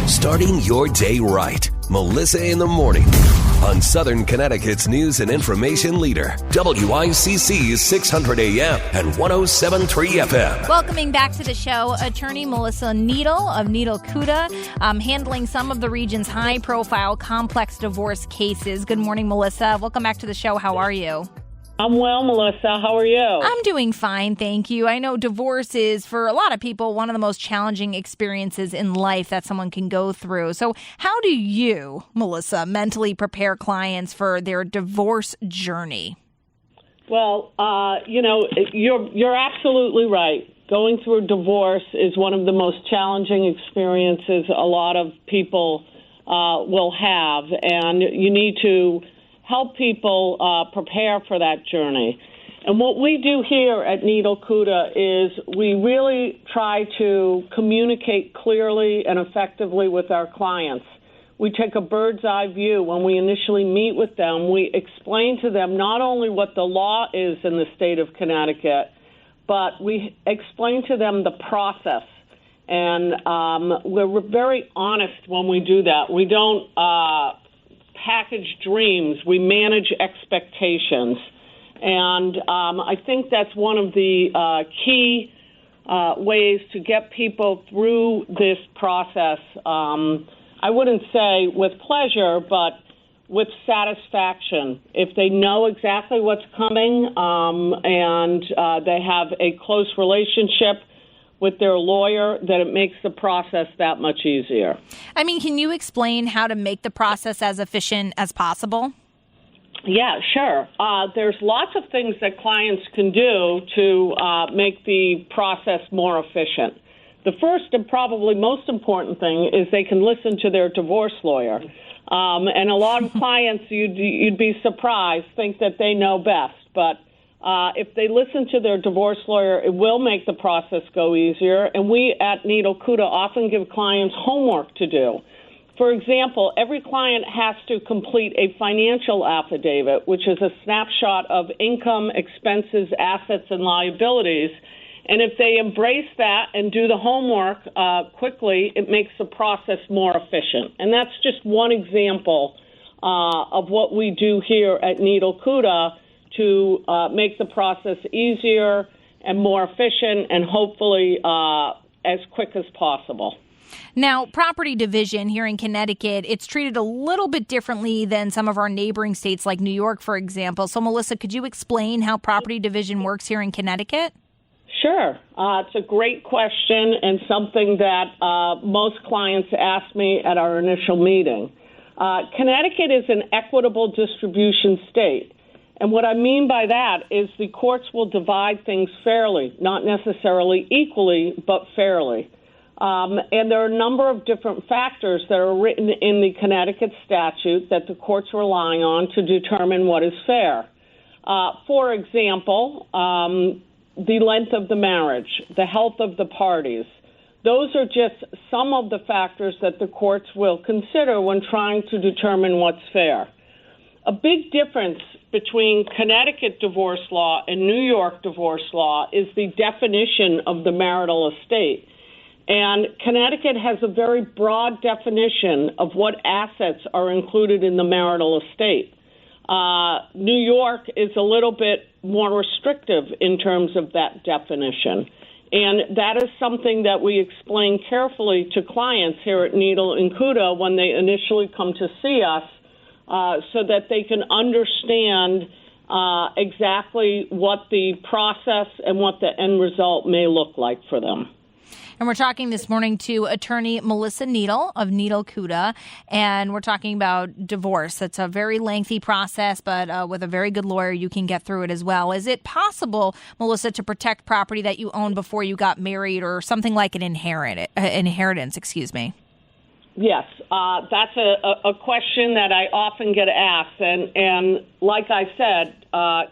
Starting your day right. Melissa in the Morning on Southern Connecticut's news and information leader, WICC-600 AM and 107.3 FM. Welcoming back to the show, attorney Melissa Needle of Cuda, handling some of the region's high-profile complex divorce cases. Good morning, Melissa. Welcome back to the show. How are you? I'm well, Melissa. How are you? I'm doing fine, thank you. I know divorce is, for a lot of people, one of the most challenging experiences in life that someone can go through. So how do you, Melissa, mentally prepare clients for their divorce journey? Well, you're absolutely right. Going through divorce is one of the most challenging experiences a lot of people will have, and you need to help people prepare for that journey. And what we do here at Cuda is we really try to communicate clearly and effectively with our clients. We take a bird's eye view. When we initially meet with them, we explain to them not only what the law is in the state of Connecticut, but we explain to them the process. And we're very honest when we do that. We don't package dreams. We manage expectations. And I think that's one of the key ways to get people through this process. I wouldn't say with pleasure, but with satisfaction. If they know exactly what's coming and they have a close relationship with their lawyer, then it makes the process that much easier. I mean, can you explain how to make the process as efficient as possible? Yeah, sure. There's lots of things that clients can do to make the process more efficient. The first and probably most important thing is they can listen to their divorce lawyer. And a lot of clients, you'd be surprised, think that they know best. But if they listen to their divorce lawyer, it will make the process go easier. And we at Cuda often give clients homework to do. For example, every client has to complete a financial affidavit, which is a snapshot of income, expenses, assets, and liabilities. And if they embrace that and do the homework quickly, it makes the process more efficient. And that's just one example of what we do here at Cuda to make the process easier and more efficient and hopefully as quick as possible. Now, property division here in Connecticut, it's treated a little bit differently than some of our neighboring states like New York, for example. So, Melissa, could you explain how property division works here in Connecticut? Sure. It's a great question and something that most clients ask me at our initial meeting. Connecticut is an equitable distribution state. And what I mean by that is the courts will divide things fairly, not necessarily equally, but fairly. And there are a number of different factors that are written in the Connecticut statute that the courts rely on to determine what is fair. For example, the length of the marriage, the health of the parties. Those are just some of the factors that the courts will consider when trying to determine what's fair. A big difference between Connecticut divorce law and New York divorce law is the definition of the marital estate. And Connecticut has a very broad definition of what assets are included in the marital estate. New York is a little bit more restrictive in terms of that definition. And that is something that we explain carefully to clients here at Cuda when they initially come to see us so that they can understand exactly what the process and what the end result may look like for them. And we're talking this morning to attorney Melissa Needle of Cuda, and we're talking about divorce. It's a very lengthy process, but with a very good lawyer, you can get through it as well. Is it possible, Melissa, to protect property that you owned before you got married or something like an inheritance? Yes, that's a question that I often get asked. And like I said,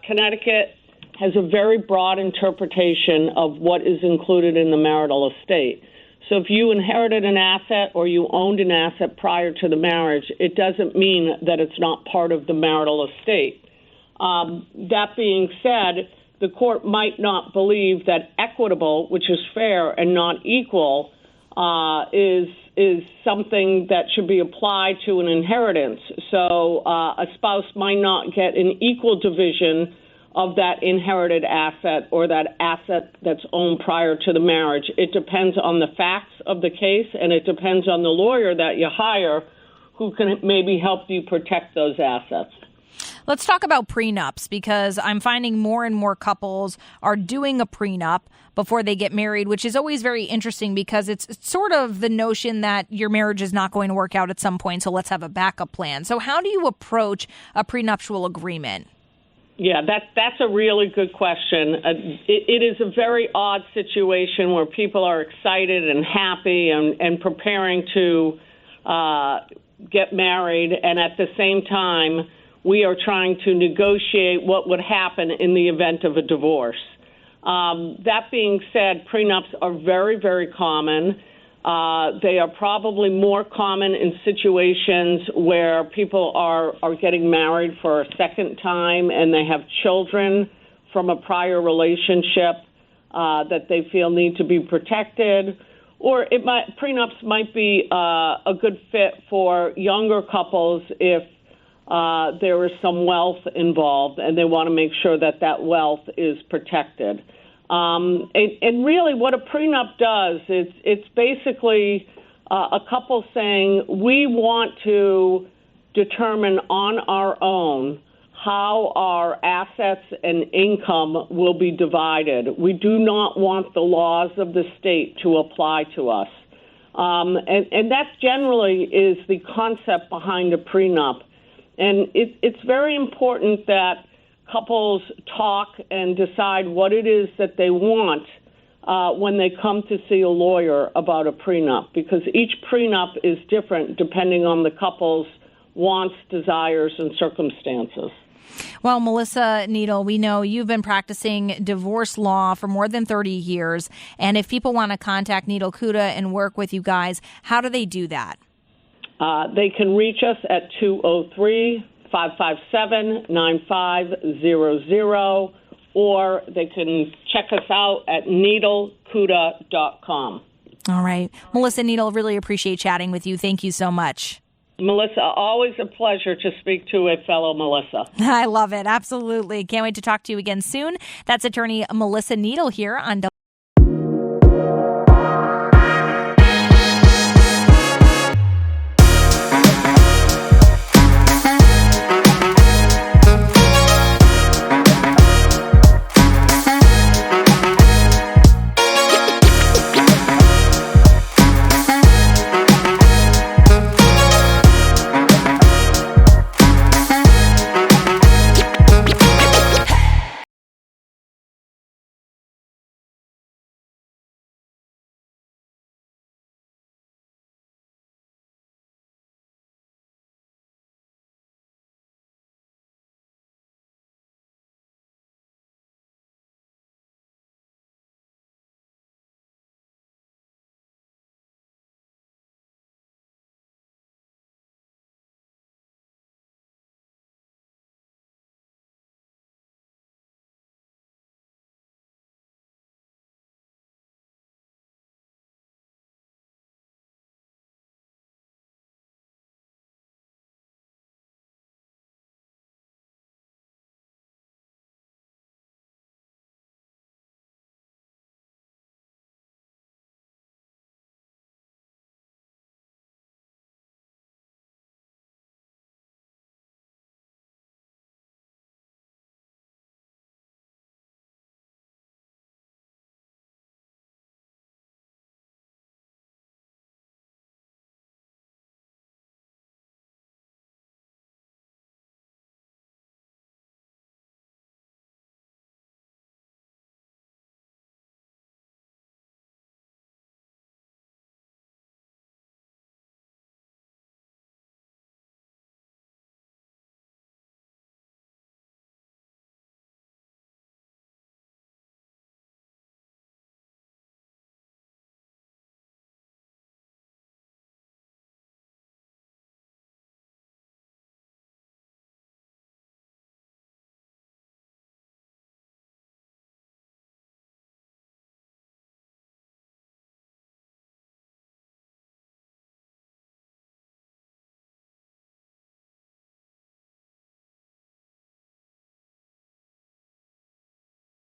Connecticut has a very broad interpretation of what is included in the marital estate. So if you inherited an asset or you owned an asset prior to the marriage, it doesn't mean that it's not part of the marital estate. That being said, the court might not believe that equitable, which is fair and not equal, is is something that should be applied to an inheritance. So a spouse might not get an equal division of that inherited asset or that asset that's owned prior to the marriage. It depends on the facts of the case, and it depends on the lawyer that you hire who can maybe help you protect those assets. Let's talk about prenups, because I'm finding more and more couples are doing a prenup before they get married, which is always very interesting because it's sort of the notion that your marriage is not going to work out at some point, so let's have a backup plan. So how do you approach a prenuptial agreement? Yeah, that's a really good question. It is a very odd situation where people are excited and happy and preparing to get married, and at the same time, we are trying to negotiate what would happen in the event of a divorce. That being said, prenups are very, very common. They are probably more common in situations where people are getting married for a second time and they have children from a prior relationship that they feel need to be protected. Or prenups might be a good fit for younger couples if there is some wealth involved and they want to make sure that that wealth is protected. And really what a prenup does, it's basically a couple saying, we want to determine on our own how our assets and income will be divided. We do not want the laws of the state to apply to us. And that generally is the concept behind a prenup. And it's very important that couples talk and decide what it is that they want when they come to see a lawyer about a prenup, because each prenup is different depending on the couple's wants, desires, and circumstances. Well, Melissa Needle, we know you've been practicing divorce law for more than 30 years. And if people want to contact Needle Cuda and work with you guys, how do they do that? They can reach us at 203-557-9500, or they can check us out at needlecuda.com. All right. Melissa Needle, really appreciate chatting with you. Thank you so much. Melissa, always a pleasure to speak to a fellow Melissa. I love it. Absolutely. Can't wait to talk to you again soon. That's attorney Melissa Needle here on